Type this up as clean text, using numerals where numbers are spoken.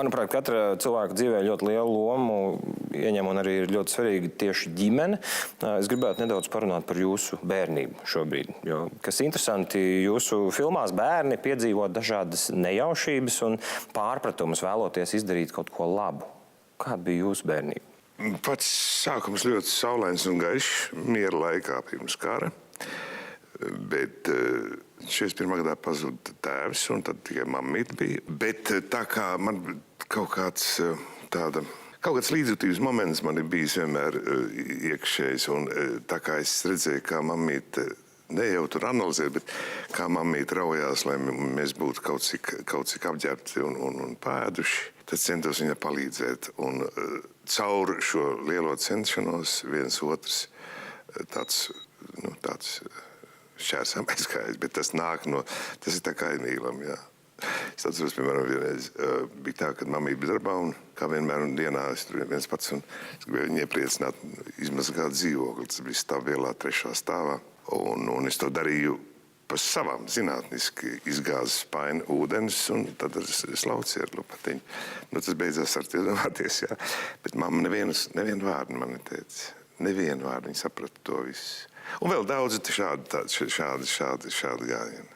Manuprāt, katra cilvēka dzīvē ļoti lielu lomu ieņem un arī ir ļoti svarīga tieši ģimene. Es gribētu nedaudz parunāt par jūsu bērnību šobrīd, jo, kas interesanti, jūsu filmās bērni piedzīvo dažādas nejaušības un pārpratumus, vēloties izdarīt kaut ko labu. Kāda bija jūsu bērnība? Pats sākums ļoti saulains un gaišs, miera laikā pirms kara. Bet 41. gadā pazuda tēvs, un tad tikai mammīte bija. Bet tā kā man kaut kāds līdzjūtības moments man ir bijis vienmēr iekšējs, un tā kā es redzēju, kā mammīte, ne jau tur analizēt, bet kā mammīte raujās, lai mēs būtu kaut cik apģērbti un pēduši, tad centos viņai palīdzēt. Un caur šo lielo cenšanos viens otrs tāds šķērsām aizgājis, bet tas nāk no, tas ir tā kā mīlam, jā. Es atceros, piemēram, vienreiz bija tā, kad mammīte bija darbā, un kā vienmēr un dienā es tur viens pats, un es gribēju viņu iepriecināt, izmazgāt dzīvokli, tas bija stāvvielā 3. stāvā, un es to darīju pa savām zinātniski izgāzes paini ūdens, un tad ar slaucieru lupatiņu. Nu, tas beidzās ar iedomāties, jā. Bet mamma nevienu vārdu man neteica. Nevienu vārdu, viņa saprata to visu. Un vēl daudz šādi gājieni.